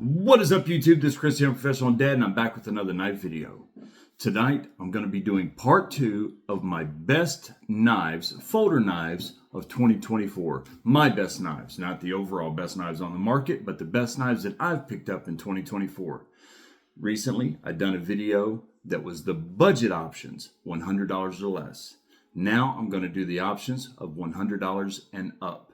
What is up, YouTube? This is Chris here, Professional Dad, and I'm back with another knife video. Tonight, I'm going to be doing part 2 of my best knives, folder knives of 2024. My best knives, not the overall best knives on the market, but the best knives that I've picked up in 2024. Recently, I've done a video that was the budget options, $100 or less. Now, I'm going to do the options of $100 and up.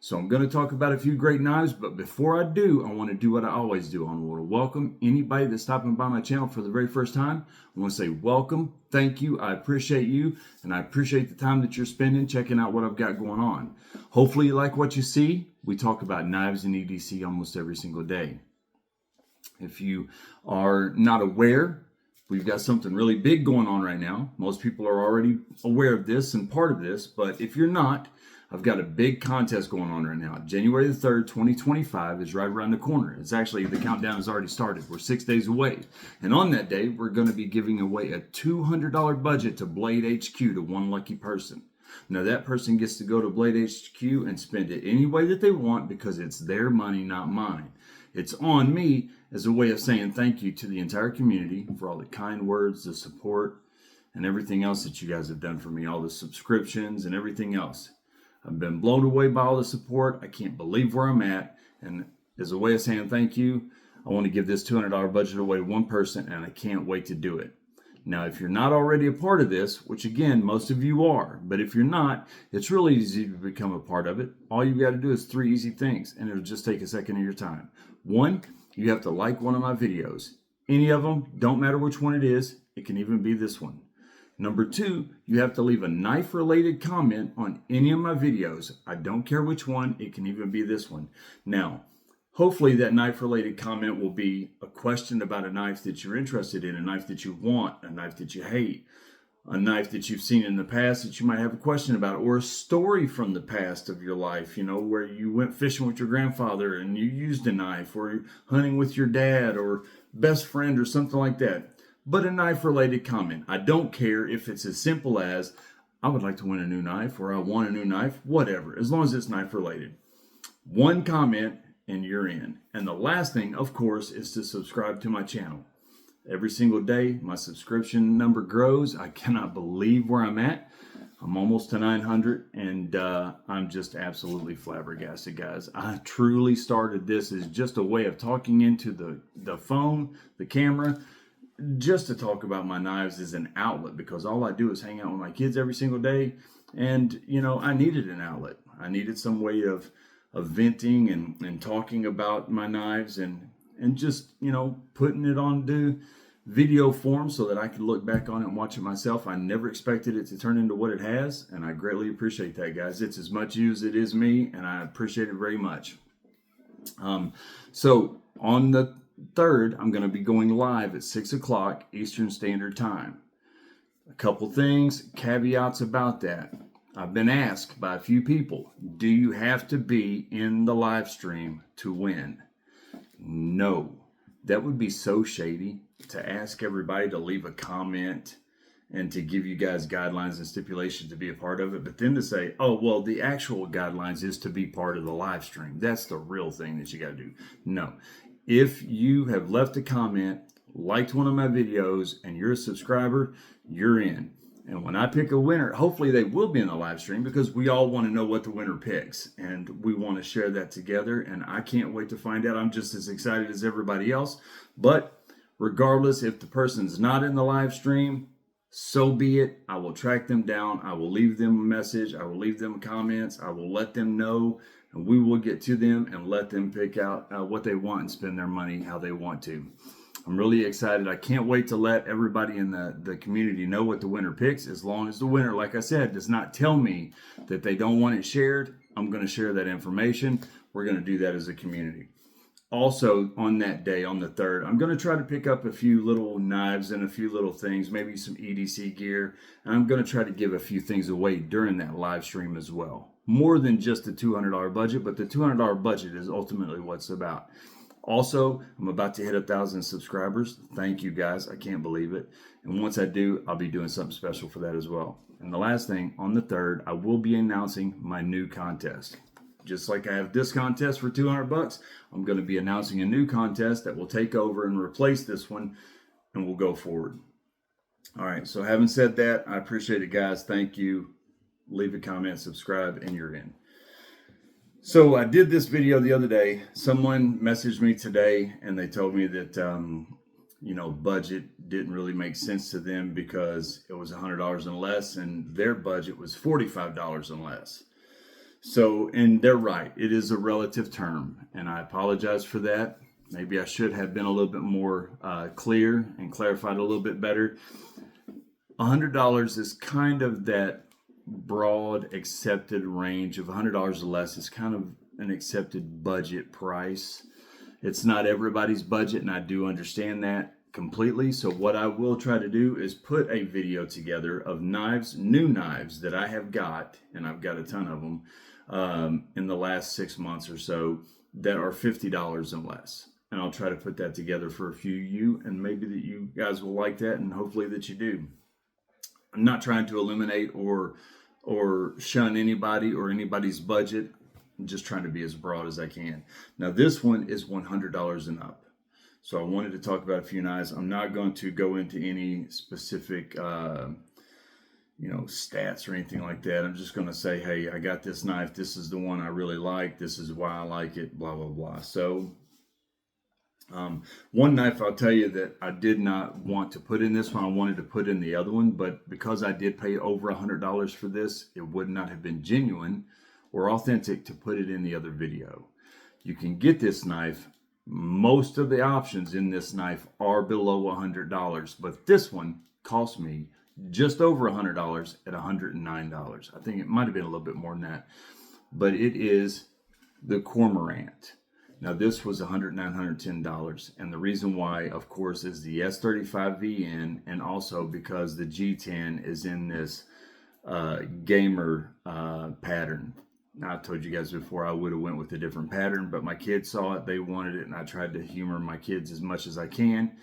So I'm going to talk about a few great knives, but before I do, I want to do what I always do. I want to welcome anybody that's stopping by my channel for the very first time. I want to say welcome, thank you, I appreciate you, and I appreciate the time that you're spending checking out what I've got going on. Hopefully you like what you see. We talk about knives and EDC almost every single day. If you are not aware, we've got something really big going on right now. Most people are already aware of this and part of this, but if you're not, I've got a big contest going on right now. January the 3rd, 2025 is right around the corner. It's actually, the countdown has already started. We're 6 days away. And on that day, we're going to be giving away a $200 budget to Blade HQ to one lucky person. Now, that person gets to go to Blade HQ and spend it any way that they want because it's their money, not mine. It's on me as a way of saying thank you to the entire community for all the kind words, the support, and everything else that you guys have done for me, all the subscriptions and everything else. I've been blown away by all the support. I can't believe where I'm at. And as a way of saying thank you, I want to give this $200 budget away to one person, and I can't wait to do it. Now, if you're not already a part of this, which again, most of you are, but if you're not, it's really easy to become a part of it. All you've got to do is 3 easy things, and it'll just take a second of your time. 1, you have to like one of my videos. Any of them, don't matter which one it is. It can even be this one. Number 2, you have to leave a knife-related comment on any of my videos. I don't care which one. It can even be this one. Now, hopefully that knife-related comment will be a question about a knife that you're interested in, a knife that you want, a knife that you hate, a knife that you've seen in the past that you might have a question about, or a story from the past of your life, you know, where you went fishing with your grandfather and you used a knife, or hunting with your dad or best friend or something like that. But a knife-related comment. I don't care if it's as simple as, I would like to win a new knife, or I want a new knife, whatever, as long as it's knife-related. 1 comment and you're in. And the last thing, of course, is to subscribe to my channel. Every single day, my subscription number grows. I cannot believe where I'm at. I'm almost to 900, and I'm just absolutely flabbergasted, guys. I truly started this as just a way of talking into the phone, the camera, just to talk about my knives as an outlet, because all I do is hang out with my kids every single day. And, you know, I needed an outlet. I needed some way of venting and talking about my knives and just, you know, putting it onto video form so that I could look back on it and watch it myself. I never expected it to turn into what it has, and I greatly appreciate that, guys. It's as much you as it is me, and I appreciate it very much. So on the 3rd, I'm going to be going live at 6 o'clock Eastern Standard Time. A couple things, caveats about that. I've been asked by a few people, do you have to be in the live stream to win? No. That would be so shady to ask everybody to leave a comment and to give you guys guidelines and stipulations to be a part of it, but then to say, oh, well, the actual guidelines is to be part of the live stream. That's the real thing that you got to do. No. If you have left a comment, liked one of my videos, and you're a subscriber, you're in. And when I pick a winner, hopefully they will be in the live stream, because we all want to know what the winner picks. And we want to share that together. And I can't wait to find out. I'm just as excited as everybody else. But regardless, if the person's not in the live stream, so be it. I will track them down. I will leave them a message. I will leave them comments. I will let them know. And we will get to them and let them pick out what they want and spend their money how they want to. I'm really excited. I can't wait to let everybody in the community know what the winner picks. As long as the winner, like I said, does not tell me that they don't want it shared, I'm going to share that information. We're going to do that as a community. Also, on that day, on the 3rd, I'm going to try to pick up a few little knives and a few little things, maybe some EDC gear. And I'm going to try to give a few things away during that live stream as well. More than just the $200 budget, but the $200 budget is ultimately what it's about. Also, I'm about to hit 1,000 subscribers. Thank you, guys. I can't believe it. And once I do, I'll be doing something special for that as well. And the last thing, on the 3rd, I will be announcing my new contest. just like I have this contest for 200 bucks, I'm going to be announcing a new contest that will take over and replace this one, and we'll go forward. All right, so having said that, I appreciate it, guys. Thank you. Leave a comment, subscribe, and you're in. So I did this video the other day. Someone messaged me today, and they told me that, budget didn't really make sense to them because it was $100 and less, and their budget was $45 and less. So, and they're right. It is a relative term, and I apologize for that. Maybe I should have been a little bit more clear and clarified a little bit better. $100 is kind of that broad accepted range of $100 or less is kind of an accepted budget price. It's not everybody's budget, and I do understand that completely. So what I will try to do is put a video together of knives, new knives that I have got, and I've got a ton of them in the last 6 months or so that are $50 and less. And I'll try to put that together for a few of you, and maybe that you guys will like that, and hopefully that you do. I'm not trying to eliminate or shun anybody or anybody's budget. I'm just trying to be as broad as I can. Now this one is $100 and up. So I wanted to talk about a few knives. I'm not going to go into any specific stats or anything like that. I'm just going to say, hey, I got this knife. This is the one I really like. This is why I like it, blah, blah, blah. So one knife I'll tell you that I did not want to put in this one. I wanted to put in the other one, but because I did pay over $100 for this, it would not have been genuine or authentic to put it in the other video. You can get this knife. Most of the options in this knife are below $100, but this one cost me just over $100 at $109. I think it might have been a little bit more than that, but it is the Cormorant. Now this was $109, $110, and the reason why, of course, is the S35VN, and also because the G10 is in this gamer pattern. Now, I told you guys before I would have went with a different pattern, but my kids saw it, they wanted it, and I tried to humor my kids as much as I can.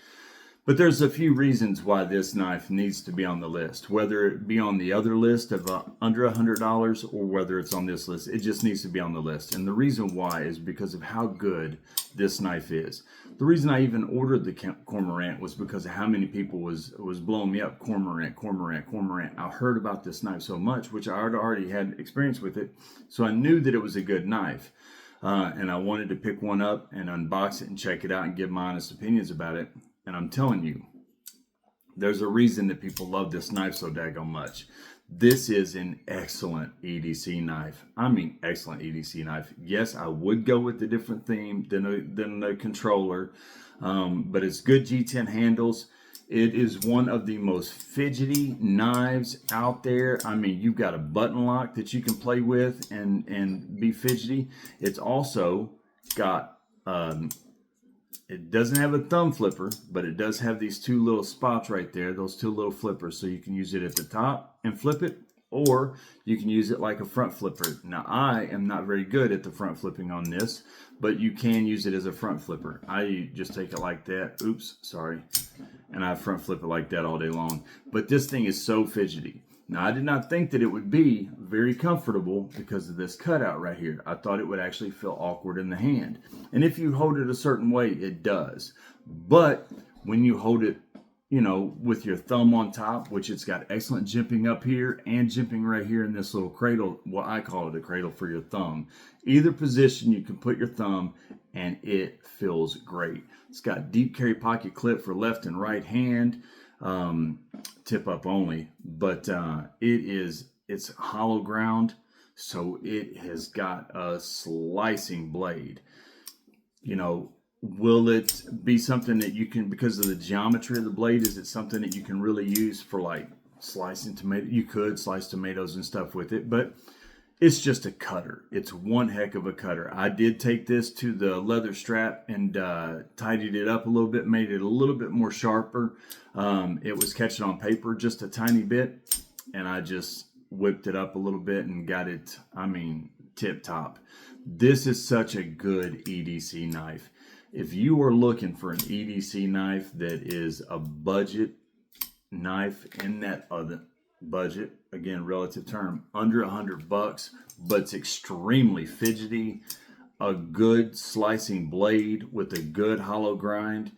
But there's a few reasons why this knife needs to be on the list, whether it be on the other list of under $100 or whether it's on this list. It just needs to be on the list. And the reason why is because of how good this knife is. The reason I even ordered the Cormorant was because of how many people was blowing me up. Cormorant, Cormorant, Cormorant. I heard about this knife so much, which I already had experience with it. So I knew that it was a good knife. And I wanted to pick one up and unbox it and check it out and give my honest opinions about it. And I'm telling you, there's a reason that people love this knife so daggone much. This is an excellent EDC knife. I mean, excellent EDC knife. Yes, I would go with a different theme than the controller, but it's good G10 handles. It is one of the most fidgety knives out there. I mean, you've got a button lock that you can play with and be fidgety. It's also got it doesn't have a thumb flipper, but it does have these two little spots right there, those two little flippers. So you can use it at the top and flip it, or you can use it like a front flipper. Now, I am not very good at the front flipping on this, but you can use it as a front flipper. I just take it like that. Oops, sorry. And I front flip it like that all day long. But this thing is so fidgety. Now, I did not think that it would be very comfortable because of this cutout right here. I thought it would actually feel awkward in the hand. And if you hold it a certain way, it does. But when you hold it, with your thumb on top, which it's got excellent jimping up here and jimping right here in this little cradle, well, I call it a cradle for your thumb. Either position, you can put your thumb and it feels great. It's got deep carry pocket clip for left and right hand. Tip up only, but it's hollow ground, so it has got a slicing blade. Will it be something that you can, because of the geometry of the blade, is it something that you can really use for like slicing tomato? You could slice tomatoes and stuff with it, but it's just a cutter. It's one heck of a cutter. I did take this to the leather strap and tidied it up a little bit, made it a little bit more sharper. It was catching on paper just a tiny bit, and I just whipped it up a little bit and got it, tip top. This is such a good EDC knife. If you are looking for an EDC knife that is a budget knife in that other, budget, again, relative term, under $100, but it's extremely fidgety. A good slicing blade with a good hollow grind.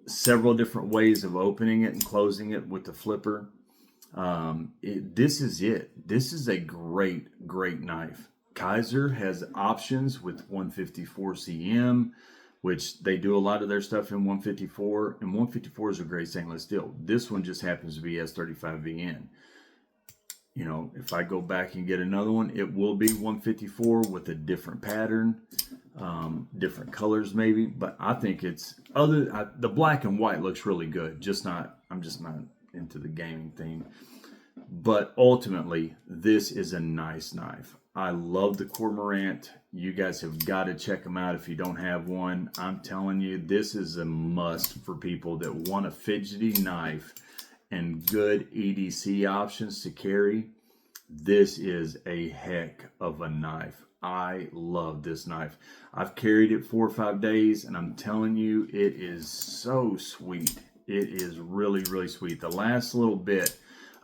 Several different ways of opening it and closing it with the flipper. This is it. This is a great knife. Kizer has options with 154 cm, which they do a lot of their stuff in 154, and 154 is a great stainless steel. This one just happens to be S35VN. You know, if I go back and get another one, it will be 154 with a different pattern, different colors maybe. But I think it's the black and white looks really good. I'm just not into the gaming theme. But ultimately, this is a nice knife. I love the Cormorant. You guys have got to check them out if you don't have one. I'm telling you, this is a must for people that want a fidgety knife and good EDC options to carry. This is a heck of a knife. I love this knife. I've carried it 4 or 5 days, and I'm telling you, it is so sweet. It is really, really sweet. The last little bit,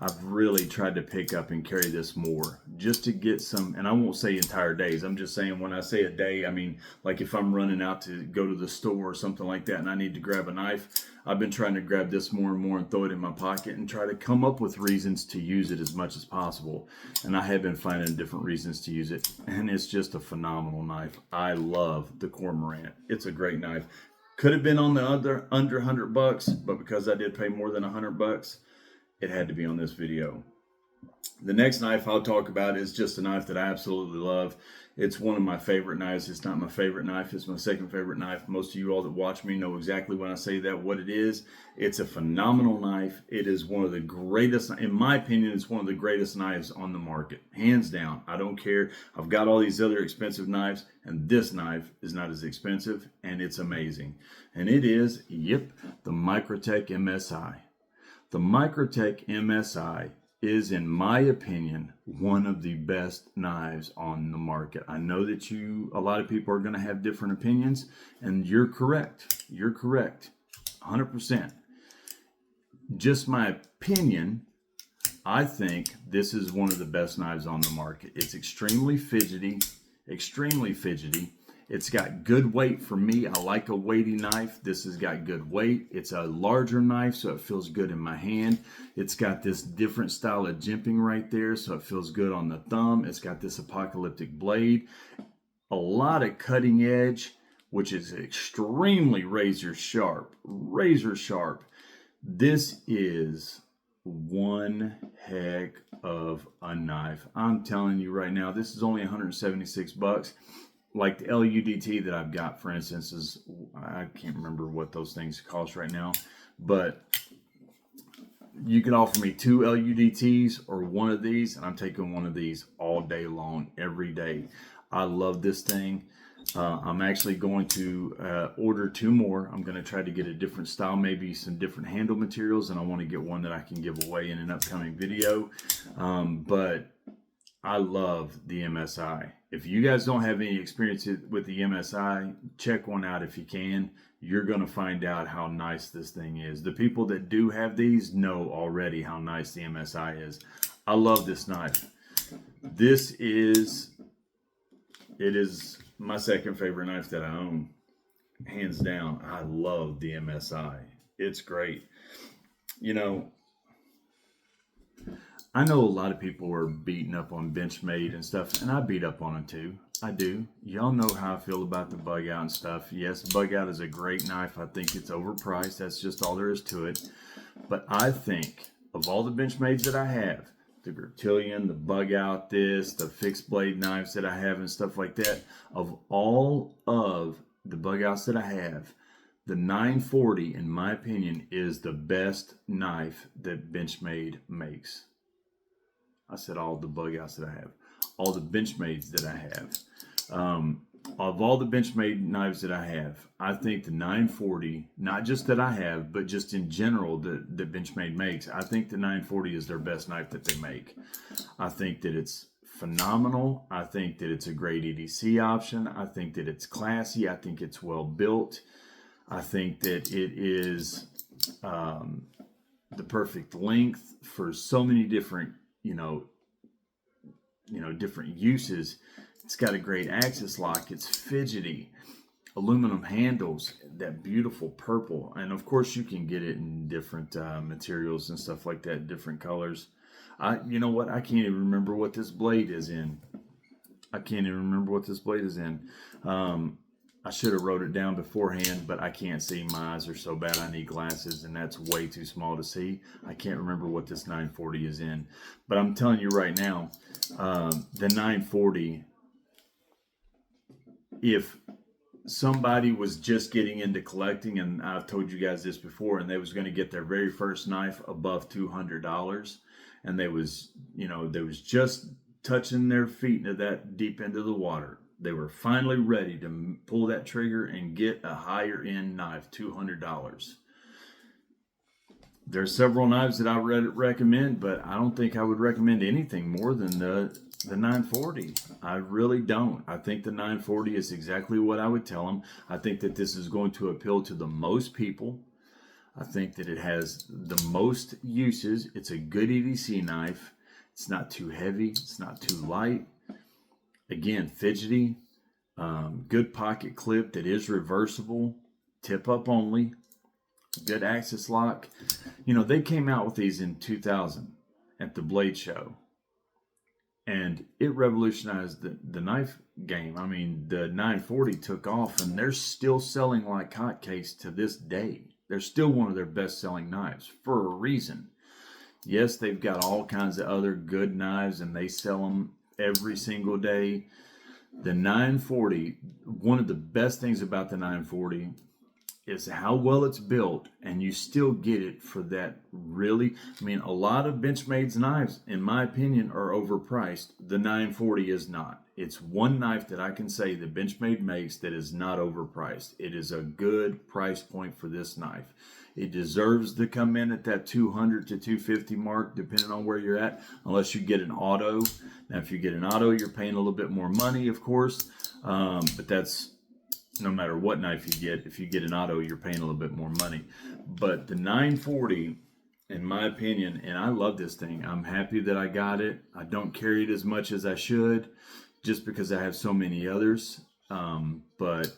I've really tried to pick up and carry this more just to get some, and I won't say entire days. I'm just saying when I say a day, I mean like if I'm running out to go to the store or something like that and I need to grab a knife, I've been trying to grab this more and more and throw it in my pocket and try to come up with reasons to use it as much as possible. And I have been finding different reasons to use it, and it's just a phenomenal knife. I love the Cormorant. It's a great knife. Could have been on the under $100, but because I did pay more than $100, it had to be on this video. The next knife I'll talk about is just a knife that I absolutely love. It's one of my favorite knives. It's not my favorite knife. It's my second favorite knife. Most of you all that watch me know exactly when I say that what it is. It's a phenomenal knife. It is one of the greatest, in my opinion, it's one of the greatest knives on the market. Hands down. I don't care. I've got all these other expensive knives, and this knife is not as expensive, and it's amazing. And it is, the Microtech MSI. The Microtech MSI is, in my opinion, one of the best knives on the market. I know that a lot of people are going to have different opinions, and you're correct. You're correct, 100%. Just my opinion, I think this is one of the best knives on the market. It's extremely fidgety, extremely fidgety. It's got good weight for me. I like a weighty knife. This has got good weight. It's a larger knife, so it feels good in my hand. It's got this different style of jimping right there, so it feels good on the thumb. It's got this apocalyptic blade. A lot of cutting edge, which is extremely razor sharp. Razor sharp. This is one heck of a knife. I'm telling you right now, this is only $176. Like the LUDT that I've got, for instance, is, I can't remember what those things cost right now, but you can offer me 2 LUDTs or one of these, and I'm taking one of these all day long, every day. I love this thing. I'm actually going to order 2 more. I'm going to try to get a different style, maybe some different handle materials, and I want to get one that I can give away in an upcoming video. But I love the MSI. If you guys don't have any experience with the MSI, check one out if you can. You're going to find out how nice this thing is. The people that do have these know already how nice the MSI is. I love this knife. It is my second favorite knife that I own. Hands down, I love the MSI. It's great. You know, I know a lot of people are beating up on Benchmade and stuff, and I beat up on them too. I do. Y'all know how I feel about the Bugout and stuff. Yes, Bugout is a great knife. I think it's overpriced. That's just all there is to it. But I think of all the Benchmades that I have, the Griptilian, the Bugout, the fixed blade knives that I have and stuff like that, of all of the Bugouts that I have, the 940, in my opinion, is the best knife that Benchmade makes. I said all the Bugouts that I have, all the Benchmades that I have. Of all the Benchmade knives that I have, I think the 940, not just that I have, but just in general that Benchmade makes, I think the 940 is their best knife that they make. I think that it's phenomenal. I think that it's a great EDC option. I think that it's classy. I think it's well built. I think that it is the perfect length for so many different, different uses. It's got a great axis lock. It's fidgety. Aluminum handles, that beautiful purple. And of course you can get it in different materials and stuff like that, different colors. You know what? I can't even remember what this blade is in. I should have wrote it down beforehand, but I can't see. My eyes are so bad. I need glasses, and that's way too small to see. I can't remember what this 940 is in. But I'm telling you right now, the 940, if somebody was just getting into collecting, and I've told you guys this before, and they was going to get their very first knife above $200, and they was just touching their feet into that deep into the water. They were finally ready to pull that trigger and get a higher end knife, $200. There's several knives that I recommend, but I don't think I would recommend anything more than the 940. I really don't. I think the 940 is exactly what I would tell them. I think that this is going to appeal to the most people. I think that it has the most uses. It's a good EDC knife. It's not too heavy. It's not too light. Again, fidgety. Good pocket clip that is reversible. Tip up only. Good axis lock. They came out with these in 2000 at the Blade Show. And it revolutionized the knife game. I mean, the 940 took off, and they're still selling like hotcakes to this day. They're still one of their best-selling knives for a reason. Yes, they've got all kinds of other good knives, and they sell them every single day. The 940, one of the best things about the 940 is how well it's built, and you still get it for that really. I mean, a lot of Benchmade's knives, in my opinion, are overpriced. The 940 is not. It's one knife that I can say that Benchmade makes that is not overpriced. It is a good price point for this knife. It deserves to come in at that 200 to 250 mark, depending on where you're at, unless you get an auto. Now, if you get an auto, you're paying a little bit more money, of course, but that's no matter what knife you get. If you get an auto, you're paying a little bit more money. But the 940, in my opinion, and I love this thing. I'm happy that I got it. I don't carry it as much as I should, just because I have so many others. But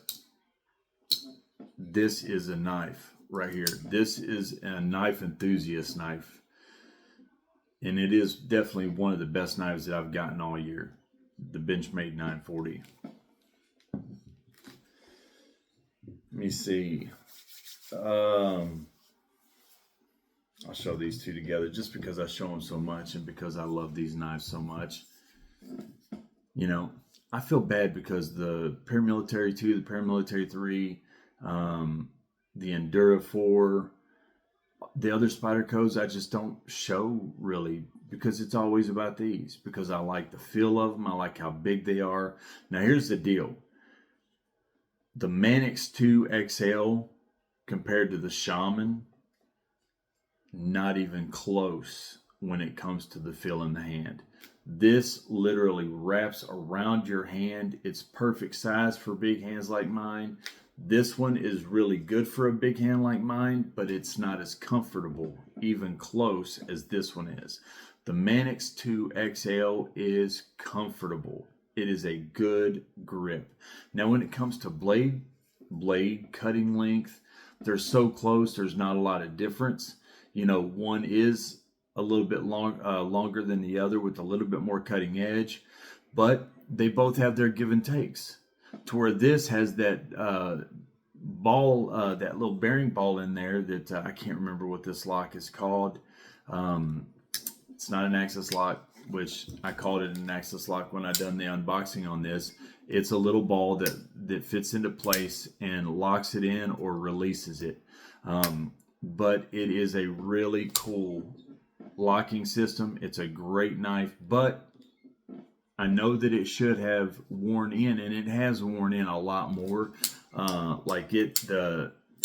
this is a knife right here. This is a knife enthusiast knife. And it is definitely one of the best knives that I've gotten all year. The Benchmade 940. Let me see. I'll show these two together just because I show them so much and because I love these knives so much. I feel bad because the Paramilitary 2, the Paramilitary 3, the Endura 4, the other Spydercos I just don't show really because it's always about these. Because I like the feel of them. I like how big they are. Now here's the deal. The Manix 2 XL compared to the Shaman, not even close when it comes to the feel in the hand. This literally wraps around your hand. It's perfect size for big hands like mine. This one is really good for a big hand like mine, but it's not as comfortable, even close, as this one is. The Manix 2 XL is comfortable. It is a good grip. Now, when it comes to blade cutting length, they're so close, there's not a lot of difference. One is a little bit longer than the other with a little bit more cutting edge, but they both have their give and takes. To where this has that ball, that little bearing ball in there that I can't remember what this lock is called. It's not an axis lock, which I called it an axis lock when I done the unboxing on this. It's a little ball that fits into place and locks it in or releases it. But it is a really cool locking system. It's a great knife, but I know that it should have worn in, and it has worn in a lot more.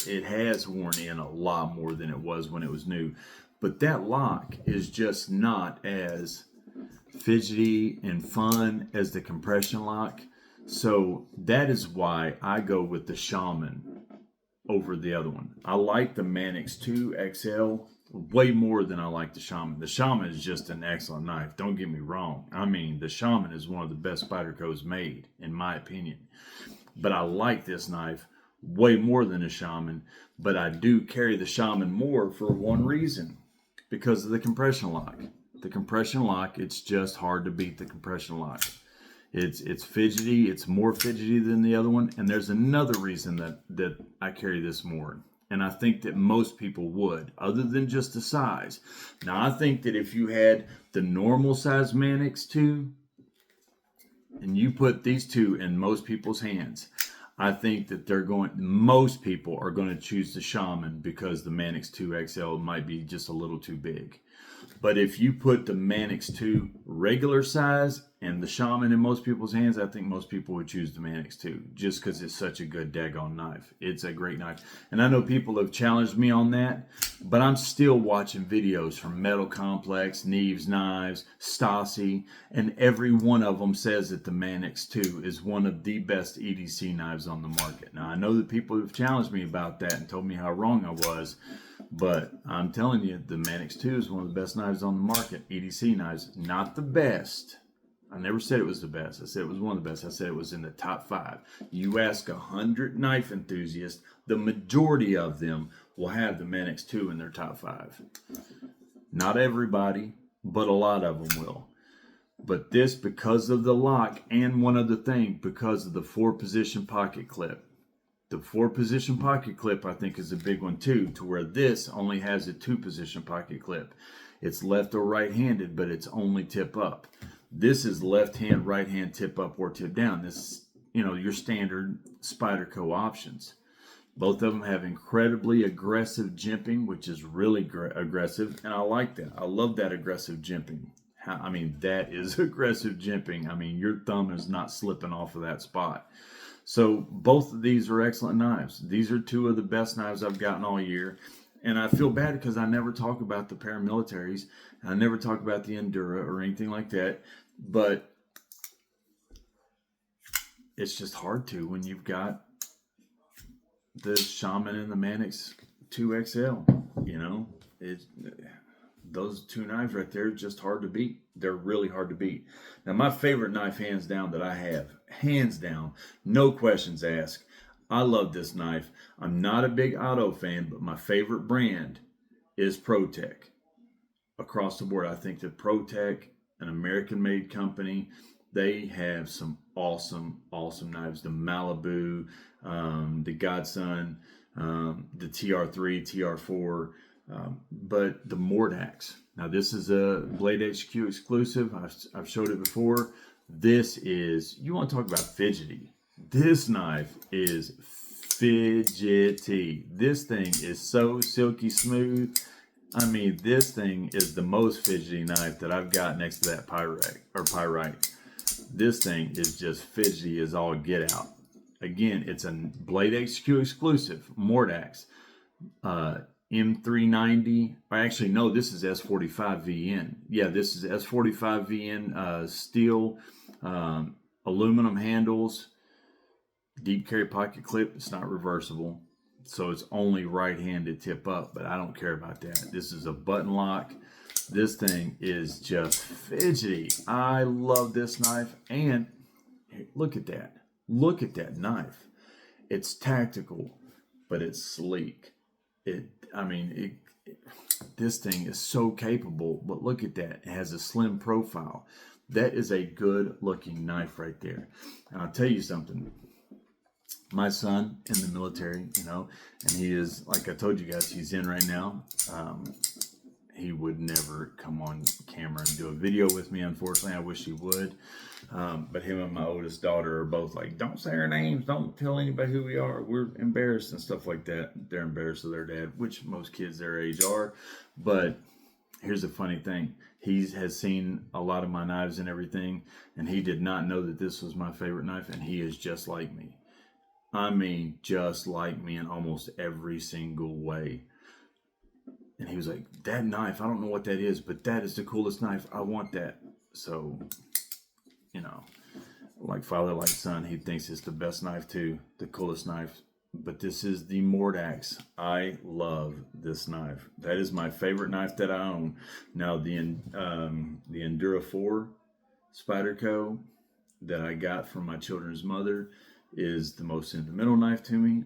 It has worn in a lot more than it was when it was new. But that lock is just not as fidgety and fun as the compression lock. So that is why I go with the Shaman over the other one. I like the Manix 2 XL. way more than I like the Shaman. The Shaman is just an excellent knife. Don't get me wrong. I mean, the Shaman is one of the best Spydercos made, in my opinion. But I like this knife way more than the Shaman. But I do carry the Shaman more for one reason. Because of the compression lock. The compression lock, it's just hard to beat the compression lock. It's fidgety. It's more fidgety than the other one. And there's another reason that I carry this more. And I think that most people would, other than just the size. Now, I think that if you had the normal size Manix 2, and you put these two in most people's hands, I think that most people are going to choose the Shaman because the Manix 2 XL might be just a little too big. But if you put the Manix 2 regular size and the Shaman in most people's hands, I think most people would choose the Manix 2 just because it's such a good daggone knife. It's a great knife. And I know people have challenged me on that, but I'm still watching videos from Metal Complex, Neves Knives, Stasi, and every one of them says that the Manix 2 is one of the best EDC knives on the market. Now, I know that people have challenged me about that and told me how wrong I was. But I'm telling you, the Manix 2 is one of the best knives on the market. EDC knives, not the best. I never said it was the best. I said it was one of the best. I said it was in the top 5. You ask 100 knife enthusiasts, the majority of them will have the Manix 2 in their top 5. Not everybody, but a lot of them will. But this, because of the lock, and one other thing, because of the 4-position pocket clip. The 4-position pocket clip, I think, is a big one too, to where this only has a 2-position pocket clip. It's left or right-handed, but it's only tip up. This is left hand, right hand, tip up or tip down. This, your standard Spyderco options. Both of them have incredibly aggressive jimping, which is really aggressive, and I like that. I love that aggressive jimping. I mean, that is aggressive jimping. I mean, your thumb is not slipping off of that spot. So both of these are excellent knives. These are 2 of the best knives I've gotten all year. And I feel bad because I never talk about the paramilitaries. I never talk about the Endura or anything like that. But it's just hard to when you've got the Shaman and the Manix 2 XL. Those 2 knives right there are just hard to beat. They're really hard to beat. Now, my favorite knife, hands down, that I have, hands down, no questions asked. I love this knife. I'm not a big auto fan, but my favorite brand is Protech. Across the board, I think that Protech, an American-made company, they have some awesome, awesome knives. The Malibu, the Godson, the TR3, TR4, but the Mordax. Now, this is a Blade HQ exclusive. I've showed it before. This is, you want to talk about fidgety. This knife is fidgety. This thing is so silky smooth. I mean, this thing is the most fidgety knife that I've got next to that Pyrite. This thing is just fidgety as all get out. Again, it's a Blade HQ exclusive, Mordax. M390, or actually no, this is S45VN. Yeah, this is S45VN steel, aluminum handles, deep carry pocket clip. It's not reversible, so it's only right-handed tip up, but I don't care about that. This is a button lock. This thing is just fidgety. I love this knife, and look at that. Look at that knife. It's tactical, but it's sleek. This thing is so capable, but look at that. It has a slim profile. That is a good looking knife right there. And I'll tell you something. My son in the military, and he is, like I told you guys, he's in right now. He would never come on camera and do a video with me, unfortunately. I wish he would. But him and my oldest daughter are both like, don't say our names, don't tell anybody who we are. We're embarrassed and stuff like that. They're embarrassed of their dad, which most kids their age are. But here's the funny thing. He has seen a lot of my knives and everything, and he did not know that this was my favorite knife, and he is just like me. I mean, just like me in almost every single way. And he was like, that knife, I don't know what that is, but that is the coolest knife. I want that. So, like father, like son, he thinks it's the best knife too, the coolest knife. but this is the Mordax. I love this knife. That is my favorite knife that I own. Now the Endura 4 Spyderco that I got from my children's mother is the most sentimental knife to me.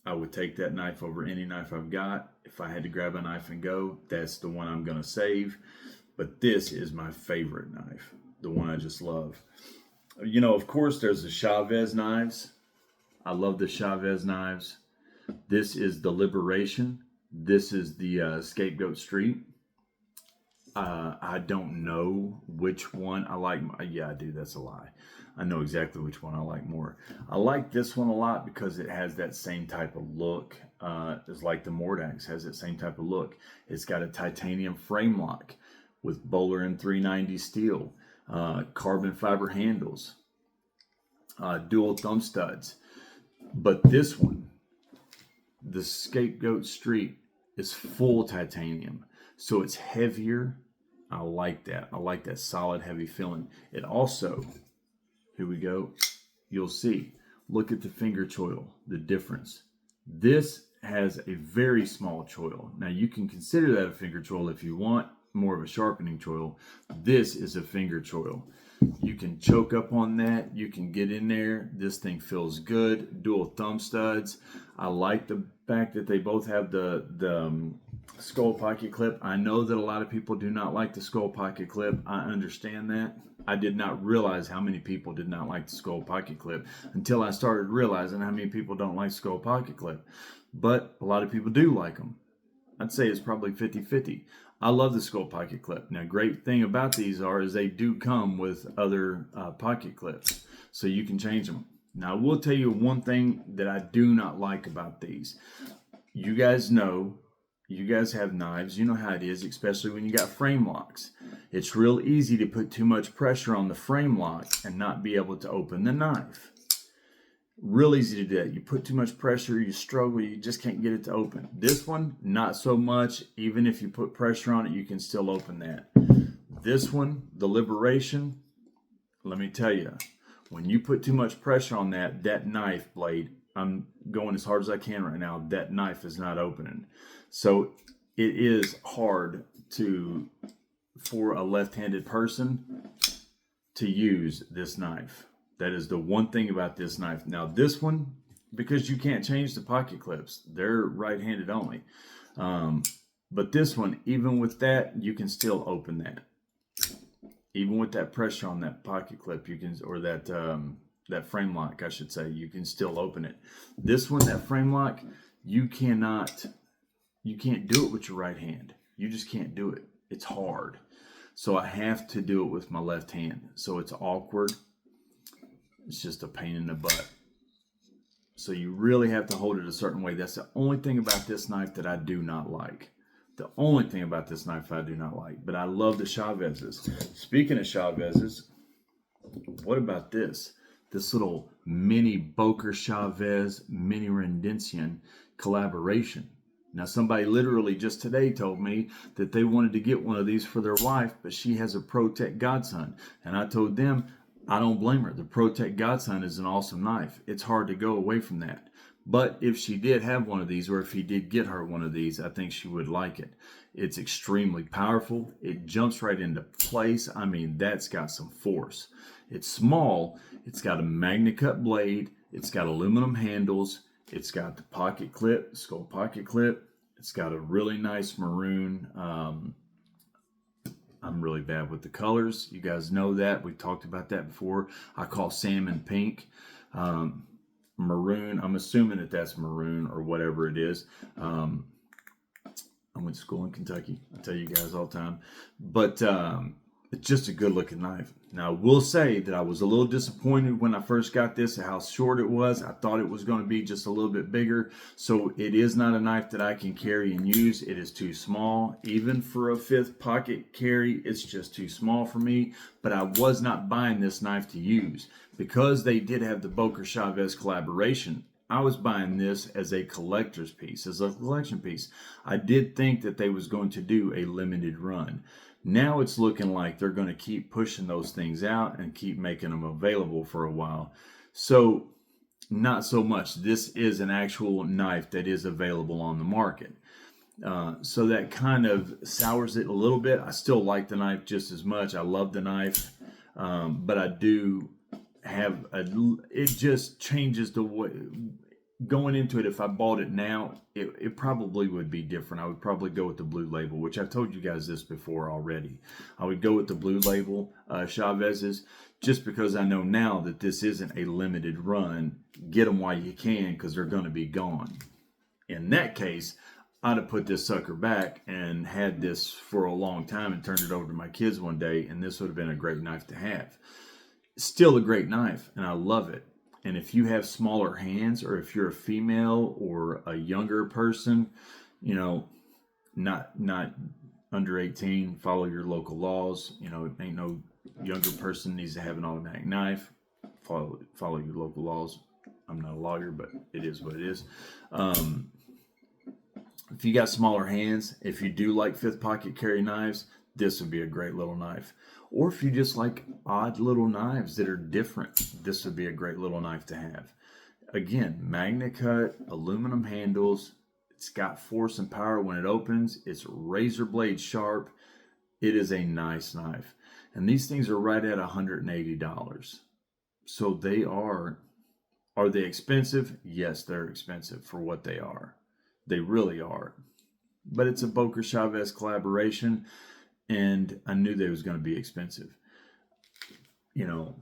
I would take that knife over any knife I've got. If I had to grab a knife and go, that's the one I'm going to save. But this is my favorite knife, the one I just love. You know, of course, there's the Chavez knives. I love the Chavez knives. This is the Liberation. This is the Scapegoat Street. I don't know which one I like. Yeah, I do. That's a lie. I know exactly which one I like more. I like this one a lot because it has that same type of look. It's like the Mordax has that same type of look. It's got a titanium frame lock with Bel Air M390 steel, carbon fiber handles, dual thumb studs. But this one, the Scapegoat Street, is full titanium. So it's heavier. I like that. I like that solid, heavy feeling. It also, here we go. You'll see. Look at the finger choil, the difference. This has a very small choil. Now you can consider that a finger choil if you want more of a sharpening choil. This is a finger choil. You can choke up on that. You can get in there. This thing feels good. Dual thumb studs. I like the fact that they both have the skull pocket clip. I know that a lot of people do not like the skull pocket clip. I understand that. I did not realize how many people did not like the skull pocket clip until I started realizing how many people don't like skull pocket clip. But a lot of people do like them. I'd say it's probably 50-50. I love the skull pocket clip. Now, great thing about these is they do come with other pocket clips, so you can change them. Now, I will tell you one thing that I do not like about these. You guys know, you guys have knives. You know how it is, especially when you got frame locks. It's real easy to put too much pressure on the frame lock and not be able to open the knife. Real easy to do that. You put too much pressure, you struggle, you just can't get it to open. This one, not so much. Even if you put pressure on it, you can still open that. This one, the Liberation, let me tell you, when you put too much pressure on that knife blade, I'm going as hard as I can right now, that knife is not opening. So it is hard for a left-handed person to use this knife. That is the one thing about this knife. Now this one, because you can't change the pocket clips, they're right-handed only. But this one, even with that, you can still open that. Even with that pressure on that pocket clip, you can, or that frame lock, I should say, you can still open it. This one, that frame lock, you can't do it with your right hand. You just can't do it. It's hard. So I have to do it with my left hand. So it's awkward. It's just a pain in the butt. So you really have to hold it a certain way. That's the only thing about this knife that I do not like. The only thing about this knife I do not like. But I love the Chavezes. Speaking of Chavezes, what about this? This little mini Boker Chavez mini Rendition collaboration. Now somebody literally just today told me that they wanted to get one of these for their wife, but she has a Protech Godson. And I told them, I don't blame her. The Protech Godson is an awesome knife. It's hard to go away from that. But if she did have one of these, or if he did get her one of these, I think she would like it. It's extremely powerful. It jumps right into place. I mean, that's got some force. It's small. It's got a MagnaCut blade. It's got aluminum handles. It's got the pocket clip, skull pocket clip. It's got a really nice maroon. I'm really bad with the colors. You guys know that. We've talked about that before. I call salmon pink. Maroon, I'm assuming that that's maroon or whatever it is. I went to school in Kentucky. I tell you guys all the time. But it's just a good looking knife. Now, I will say that I was a little disappointed when I first got this at how short it was. I thought it was going to be just a little bit bigger. So it is not a knife that I can carry and use. It is too small. Even for a 5th pocket carry, it's just too small for me. But I was not buying this knife to use. Because they did have the Boker Chavez collaboration, I was buying this as a collector's piece, as a collection piece. I did think that they was going to do a limited run. Now it's looking like they're going to keep pushing those things out and keep making them available for a while. So not so much. This is an actual knife that is available on the market. So that kind of sours it a little bit. I still like the knife just as much. I love the knife, but I do have it just changes the way going into it. If I bought it now, it probably would be different. I would probably go with the blue label, which I've told you guys this before already. I would go with the blue label Chavez's, just because I know now that this isn't a limited run. Get them while you can, because they're going to be gone. In that case, I'd have put this sucker back and had this for a long time and turned it over to my kids one day, and this would have been a great knife to have. Still a great knife, and I love it. And if you have smaller hands, or if you're a female or a younger person, you know, not under 18, follow your local laws. You know, ain't no younger person needs to have an automatic knife. Follow your local laws. I'm not a lawyer, but it is what it is. If you got smaller hands, if you do like fifth pocket carry knives, this would be a great little knife. Or if you just like odd little knives that are different, this would be a great little knife to have. Again, magnet cut, aluminum handles. It's got force and power when it opens. It's razor blade sharp. It is a nice knife. And these things are right at $180. So they are they expensive? Yes, they're expensive for what they are. They really are. But it's a Boker Chavez collaboration, and I knew they was going to be expensive. You know,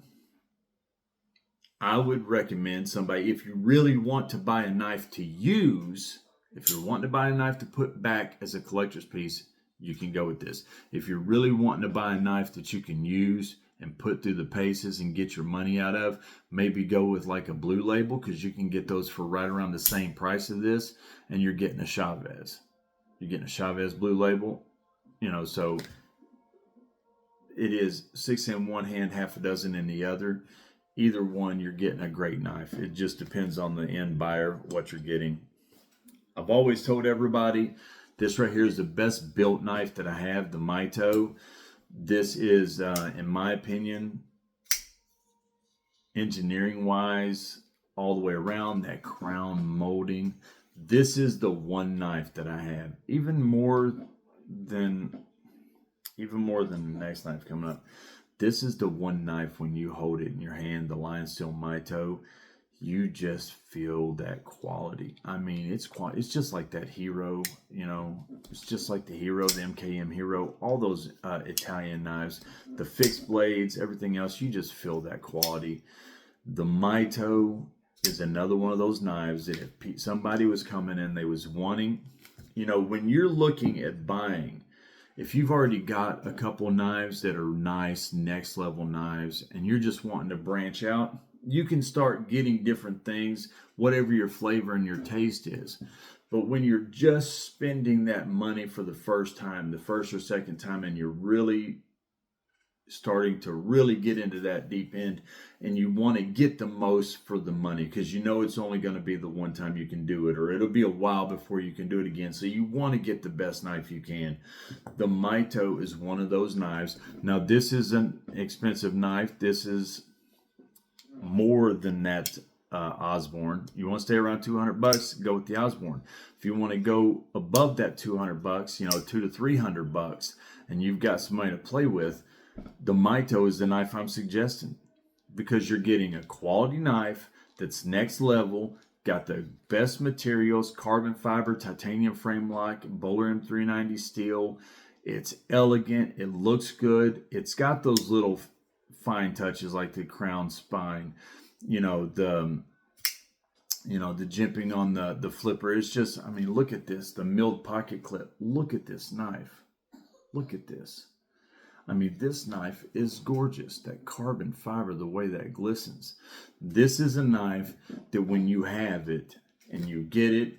I would recommend somebody, if you really want to buy a knife to use, if you're wanting to buy a knife to put back as a collector's piece, you can go with this. If you're really wanting to buy a knife that you can use and put through the paces and get your money out of, maybe go with like a blue label, because you can get those for right around the same price of this, and you're getting a Chavez. You're getting a Chavez blue label, you know, so it is 6 in one hand, half a dozen in the other. Either one, you're getting a great knife. It just depends on the end buyer, what you're getting. I've always told everybody, this right here is the best built knife that I have, the Mito. This is, in my opinion, engineering-wise, all the way around, that crown molding. This is the one knife that I have. Even more than the next knife coming up. This is the one knife, when you hold it in your hand, the LionSteel Mito, you just feel that quality. I mean, it's just like that Hero, you know, it's just like the Hero, the MKM Hero, all those Italian knives, the fixed blades, everything else, you just feel that quality. The Mito is another one of those knives that if somebody was coming in, they was wanting, you know, when you're looking at buying, if you've already got a couple knives that are nice, next level knives, and you're just wanting to branch out, you can start getting different things, whatever your flavor and your taste is. But when you're just spending that money for the first time, the first or second time, and you're really starting to really get into that deep end, and you want to get the most for the money, because you know it's only going to be the one time you can do it, or it'll be a while before you can do it again. So you want to get the best knife you can. The Mito is one of those knives. Now, this is an expensive knife. This is more than that Osborne. You want to stay around $200, go with the Osborne. If you want to go above that $200, you know, $200 to $300, and you've got somebody to play with, the Mito is the knife I'm suggesting, because you're getting a quality knife that's next level, got the best materials, carbon fiber, titanium frame lock, Bel Air M390 steel. It's elegant. It looks good. It's got those little fine touches like the crown spine, you know, the jimping on the flipper. It's just, I mean, look at this, the milled pocket clip. Look at this knife. Look at this. I mean, this knife is gorgeous. That carbon fiber, the way that glistens. This is a knife that when you have it and you get it,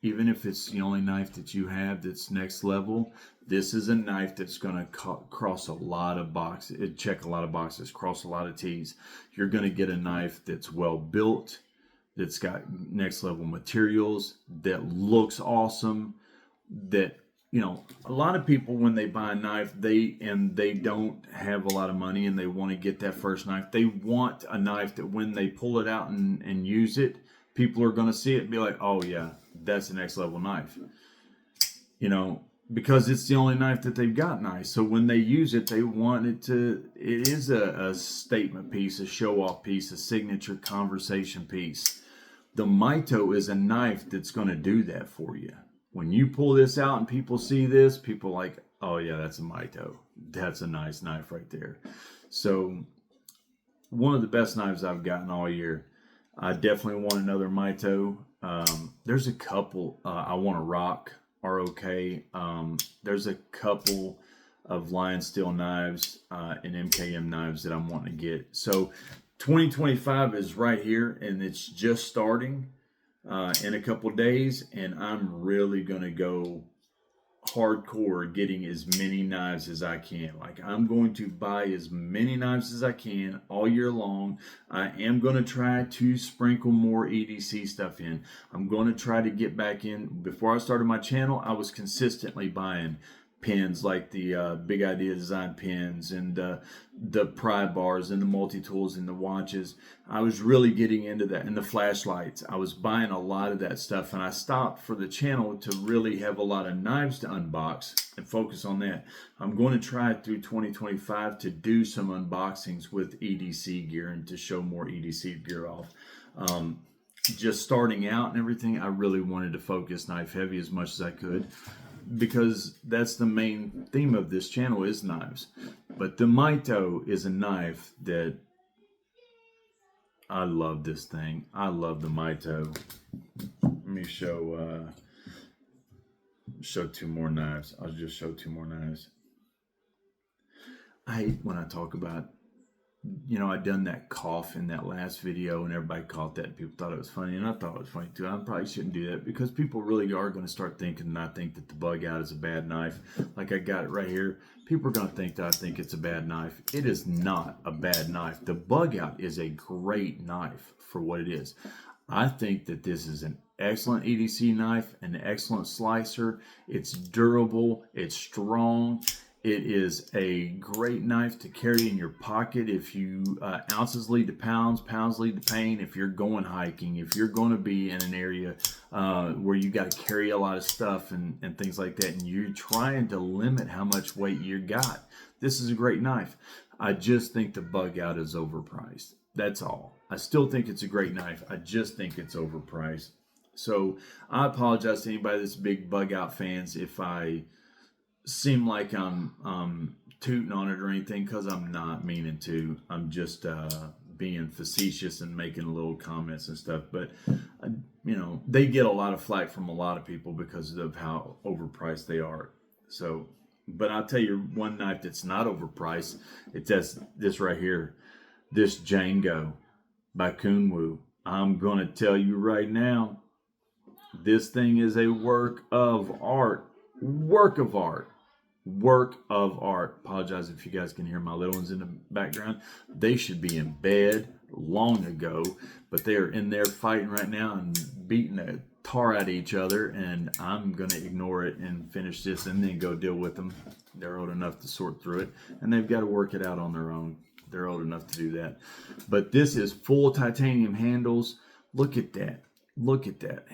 even if it's the only knife that you have that's next level, this is a knife that's going to cross a lot of boxes, check a lot of boxes, cross a lot of T's. You're going to get a knife that's well built, that's got next level materials, that looks awesome, that you know, a lot of people when they buy a knife, they don't have a lot of money and they want to get that first knife. They want a knife that when they pull it out and use it, people are going to see it and be like, oh yeah, that's the next level knife. You know, because it's the only knife that they've got nice. So when they use it, they want it to, it is a statement piece, a show off piece, a signature conversation piece. The Mito is a knife that's going to do that for you. When you pull this out and people see this, people are like, oh yeah, that's a Mito. That's a nice knife right there. So one of the best knives I've gotten all year. I definitely want another Mito. There's a couple. I want a Rock, ROK. There's a couple of LionSteel knives and MKM knives that I'm wanting to get. So 2025 is right here, and it's just starting in a couple days, and I'm really going to go hardcore getting as many knives as I can. Like, I'm going to buy as many knives as I can all year long. I am going to try to sprinkle more EDC stuff in. I'm going to try to get back in. Before I started my channel, I was consistently buying pins like the Big Idea Design pins and the pry bars and the multi-tools and the watches. I was really getting into that, and the flashlights. I was buying a lot of that stuff, and I stopped for the channel to really have a lot of knives to unbox and focus on that. I'm going to try through 2025 to do some unboxings with EDC gear and to show more EDC gear off. Just starting out and everything, I really wanted to focus knife heavy as much as I could, because that's the main theme of this channel is knives. But the Mito is a knife that I love. This thing, I love the Mito. Let me show two more knives. I'll just show two more knives. I hate when I talk about, you know, I done that cough in that last video and everybody caught that and people thought it was funny, and I thought it was funny too. I probably shouldn't do that because people really are going to start thinking, and I think that the Bugout is a bad knife. Like, I got it right here. People are going to think that I think it's a bad knife. It is not a bad knife. The Bugout is a great knife for what it is. I think that this is an excellent EDC knife, an excellent slicer. It's durable, it's strong. It is a great knife to carry in your pocket if you, ounces lead to pounds, pounds lead to pain. If you're going hiking, if you're going to be in an area where you got to carry a lot of stuff and things like that, and you're trying to limit how much weight you got, this is a great knife. I just think the Bugout is overpriced. That's all. I still think it's a great knife. I just think it's overpriced. So I apologize to anybody that's big Bugout fans if I seem like I'm tooting on it or anything, because I'm not meaning to. I'm just being facetious and making little comments and stuff. But you know, they get a lot of flack from a lot of people because of how overpriced they are. So, but I'll tell you one knife that's not overpriced. It's this right here, this Django by Kunwu. I'm gonna tell you right now, this thing is a work of art. Work of art. Work of art. Apologize if you guys can hear my little ones in the background. They should be in bed long ago, but they are in there fighting right now and beating the tar out of each other, and I'm going to ignore it and finish this and then go deal with them. They're old enough to sort through it, and they've got to work it out on their own. They're old enough to do that. But this is full titanium handles. Look at that. Look at that.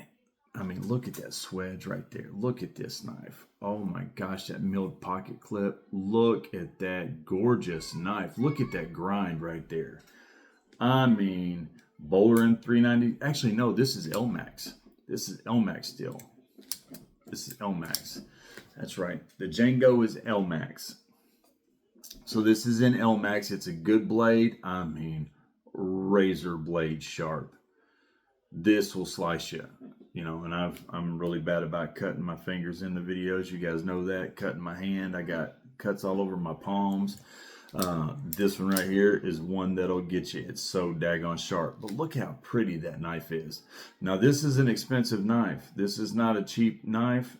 I mean, look at that swedge right there. Look at this knife. Oh my gosh, that milled pocket clip. Look at that gorgeous knife. Look at that grind right there. I mean, Bel Air 390. Actually, no, this is LMAX. This is LMAX steel. This is LMAX. That's right. The Django is LMAX. So this is in LMAX. It's a good blade. I mean, razor blade sharp. This will slice you. You know, and I'm really bad about cutting my fingers in the videos. You guys know that. Cutting my hand. I got cuts all over my palms. This one right here is one that'll get you. It's so daggone sharp. But look how pretty that knife is. Now, this is an expensive knife. This is not a cheap knife.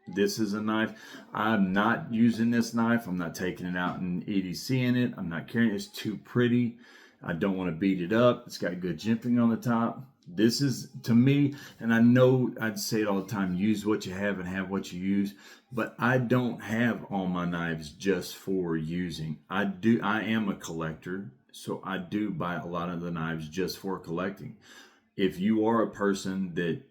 This is a knife. I'm not using this knife. I'm not taking it out and EDC in it. I'm not carrying it. It's too pretty. I don't want to beat it up. It's got good jimping on the top. This is, to me, and I know I'd say it all the time, use what you have and have what you use, but I don't have all my knives just for using. I am a collector, so I do buy a lot of the knives just for collecting. If you are a person that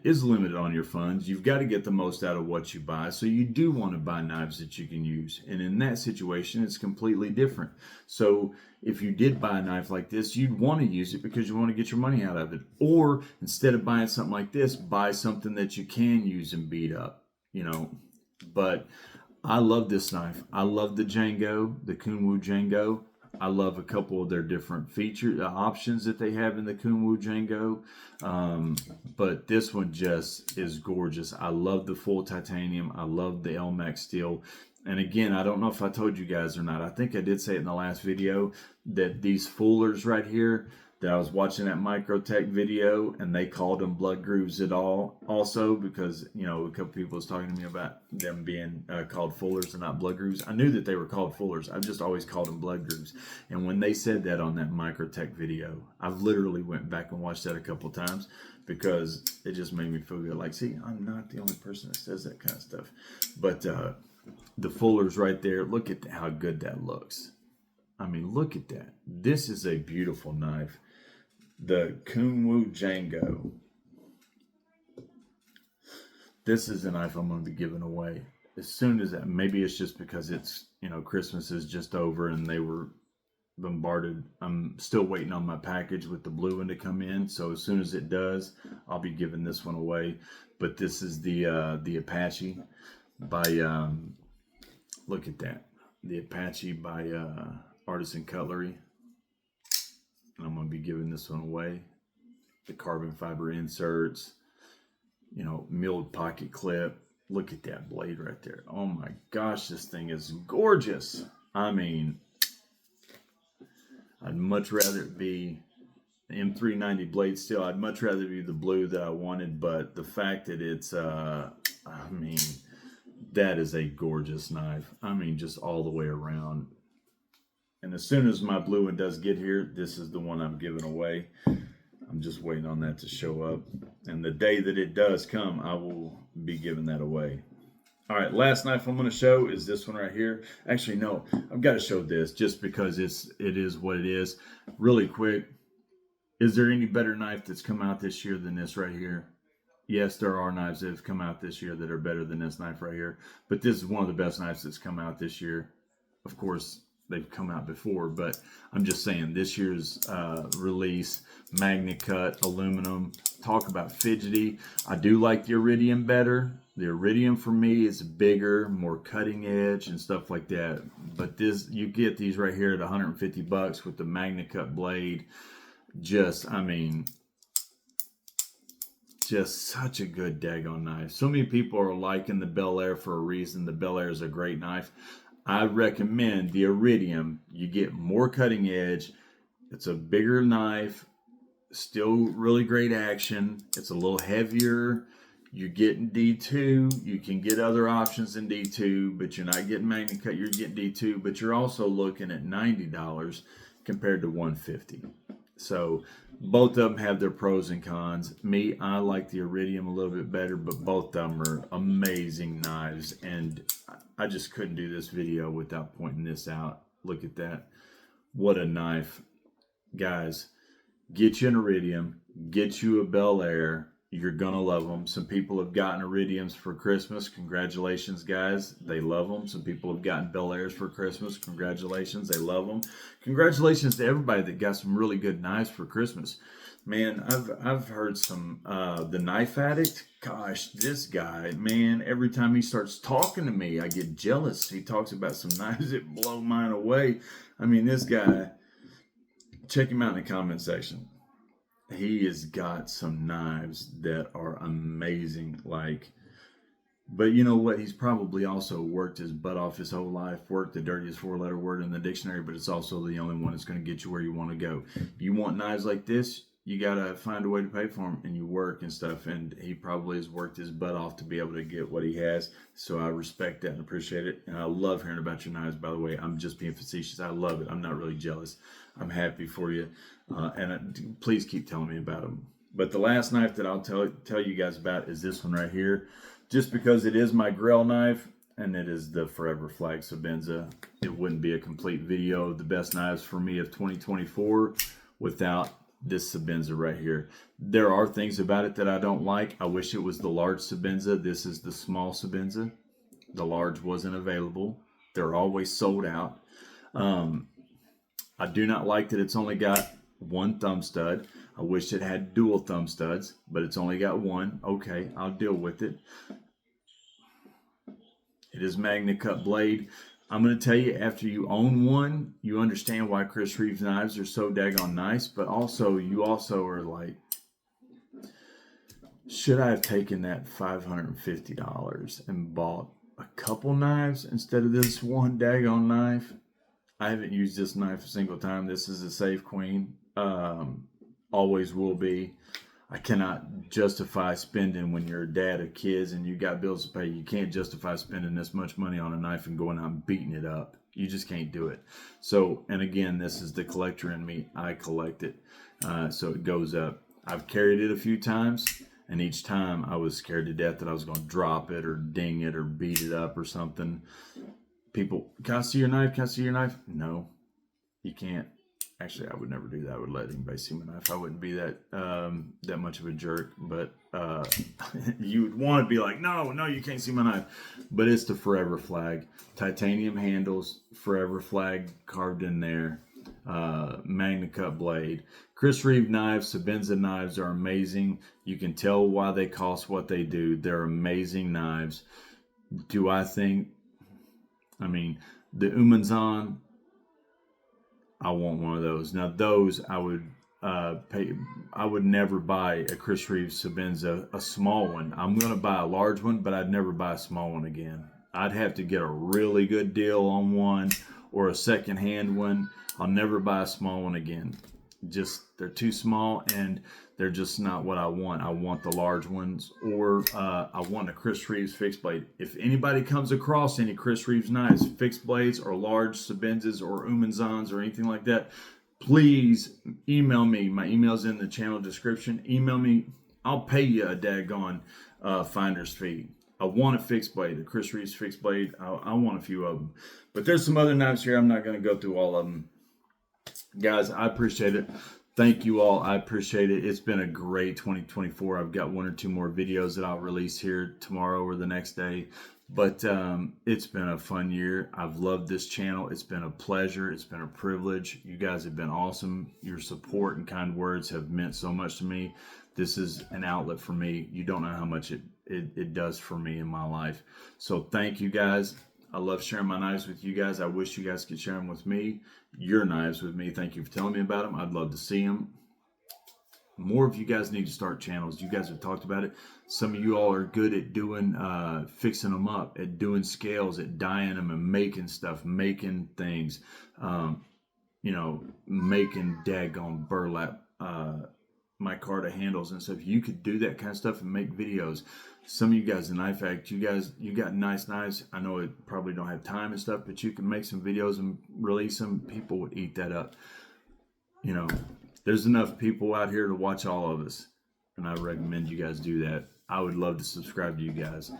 is limited on your funds, you've got to get the most out of what you buy. So you do want to buy knives that you can use. And in that situation, it's completely different. So if you did buy a knife like this, you'd want to use it because you want to get your money out of it. Or instead of buying something like this, buy something that you can use and beat up, you know. But I love this knife. I love the Django, the Kunwu Django. I love a couple of their different feature options that they have in the Kunwu Django. But this one just is gorgeous. I love the full titanium. I love the LMAX steel. And again, I don't know if I told you guys or not. I think I did say it in the last video that these fullers right here, that I was watching that Microtech video and they called them blood grooves at all also, because, you know, a couple people was talking to me about them being called fullers and not blood grooves. I knew that they were called fullers. I've just always called them blood grooves. And when they said that on that Microtech video, I've literally went back and watched that a couple times because it just made me feel good. Like, see, I'm not the only person that says that kind of stuff. But the fullers right there, look at how good that looks. I mean, look at that. This is a beautiful knife. The Kunwu Django. This is a knife I'm going to be giving away as soon as that. Maybe it's just because it's, you know, Christmas is just over and they were bombarded. I'm still waiting on my package with the blue one to come in. So as soon as it does, I'll be giving this one away. But this is the Apache by, look at that. The Apache by Artisan Cutlery. And I'm going to be giving this one away. The carbon fiber inserts, you know, milled pocket clip. Look at that blade right there. Oh my gosh, this thing is gorgeous. I mean, I'd much rather it be the M390 blade steel. I'd much rather be the blue that I wanted, but the fact that it's, I mean, that is a gorgeous knife. I mean, just all the way around. And as soon as my blue one does get here, this is the one I'm giving away. I'm just waiting on that to show up. And the day that it does come, I will be giving that away. All right, last knife I'm going to show is this one right here. Actually, no, I've got to show this just because it is what it is. Really quick, is there any better knife that's come out this year than this right here? Yes, there are knives that have come out this year that are better than this knife right here. But this is one of the best knives that's come out this year. Of course, they've come out before, but I'm just saying this year's release, Magna Cut, aluminum. Talk about fidgety. I do like the Iridium better. The Iridium for me is bigger, more cutting edge and stuff like that. But this, you get these right here at 150 bucks with the Magna Cut blade. Just, I mean, just such a good daggone knife. So many people are liking the Bel Air for a reason. The Bel Air is a great knife. I recommend the Iridium. You get more cutting edge. It's a bigger knife, still really great action. It's a little heavier. You're getting D2. You can get other options in D2, but you're not getting Magna Cut. You're getting D2, but you're also looking at $90 compared to $150. So both of them have their pros and cons. Me, I like the Iridium a little bit better, but both of them are amazing knives. And I just couldn't do this video without pointing this out. Look at that. What a knife. Guys, get you an Iridium. Get you a Bel Air. You're going to love them. Some people have gotten Iridiums for Christmas. Congratulations, guys. They love them. Some people have gotten Bel Airs for Christmas. Congratulations. They love them. Congratulations to everybody that got some really good knives for Christmas. Man, I've heard some, the Knife Addict. Gosh, this guy, man, every time he starts talking to me, I get jealous. He talks about some knives that blow mine away. I mean, this guy, check him out in the comment section. He has got some knives that are amazing. Like, but you know what? He's probably also worked his butt off his whole life, worked the dirtiest 4-letter word in the dictionary, but it's also the only one that's going to get you where you want to go. You want knives like this, you got to find a way to pay for them, and you work and stuff. And he probably has worked his butt off to be able to get what he has. So I respect that and appreciate it. And I love hearing about your knives, by the way. I'm just being facetious. I love it. I'm not really jealous. I'm happy for you. And please keep telling me about them. But the last knife that I'll tell you guys about is this one right here. Just because it is my grill knife, and it is the Forever Flag Sebenza. It wouldn't be a complete video of the best knives for me of 2024 without this Sebenza right here. There are things about it that I don't like. I wish it was the large Sebenza. This is the small Sebenza. The large wasn't available. They're always sold out. I do not like that it's only got one thumb stud. I wish it had dual thumb studs, but it's only got one. Okay, I'll deal with it. It is Magna Cut blade. I'm going to tell you, after you own one, you understand why Chris Reeves knives are so daggone nice, but also, you also are like, should I have taken that $550 and bought a couple knives instead of this one daggone knife? I haven't used this knife a single time. This is a Safe Queen. Always will be. I cannot justify spending, when you're a dad of kids and you got bills to pay, you can't justify spending this much money on a knife and going out and beating it up. You just can't do it. So, and again, this is the collector in me. I collect it. So it goes up. I've carried it a few times, and each time I was scared to death that I was going to drop it or ding it or beat it up or something. People, can I see your knife? Can I see your knife? No, you can't. Actually, I would never do that. I would let anybody see my knife. I wouldn't be that much of a jerk. But you would want to be like, no, you can't see my knife. But it's the Forever Flag. Titanium handles, Forever Flag carved in there. Magna Cut blade. Chris Reeve knives, Sebenza knives are amazing. You can tell why they cost what they do. They're amazing knives. Do I think... I mean, the Umenzan... I want one of those. Now those I would pay. I would never buy a Chris Reeves Sebenza, a small one. I'm going to buy a large one, but I'd never buy a small one again. I'd have to get a really good deal on one or a second-hand one. I'll never buy a small one again. Just, they're too small and they're just not what I want. I want the large ones, or I want a Chris Reeves fixed blade. If anybody comes across any Chris Reeves knives, fixed blades or large Sebenzas or Umenzans or anything like that, please email me. My email's in the channel description. Email me. I'll pay you a daggone finder's fee. I want a fixed blade, a Chris Reeves fixed blade. I want a few of them. But there's some other knives here. I'm not going to go through all of them. Guys, I appreciate it. Thank you all. I appreciate it. It's been a great 2024. I've got one or two more videos that I'll release here tomorrow or the next day. But it's been a fun year. I've loved this channel. It's been a pleasure. It's been a privilege. You guys have been awesome. Your support and kind words have meant so much to me. This is an outlet for me. You don't know how much it does for me in my life. So thank you guys. I love sharing my knives with you guys. I wish you guys could share them with me, your knives with me. Thank you for telling me about them. I'd love to see them. More of you guys need to start channels. You guys have talked about it. Some of you all are good at doing, fixing them up, at doing scales, at dyeing them and making stuff, making things, you know, making daggone burlap, micarta handles and stuff. You could do that kind of stuff and make videos. Some of you guys in Knife Act, you got nice knives. I know it probably don't have time and stuff, but you can make some videos and release them. People would eat that up. You know, there's enough people out here to watch all of us, and I recommend you guys do that. I would love to subscribe to you guys.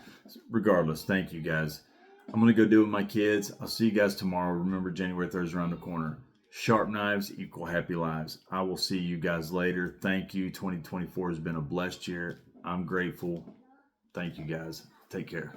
Regardless, thank you guys. I'm going to go do it with my kids. I'll see you guys tomorrow. Remember, January 3rd is around the corner. Sharp knives equal happy lives. I will see you guys later. Thank you. 2024 has been a blessed year. I'm grateful. Thank you guys. Take care.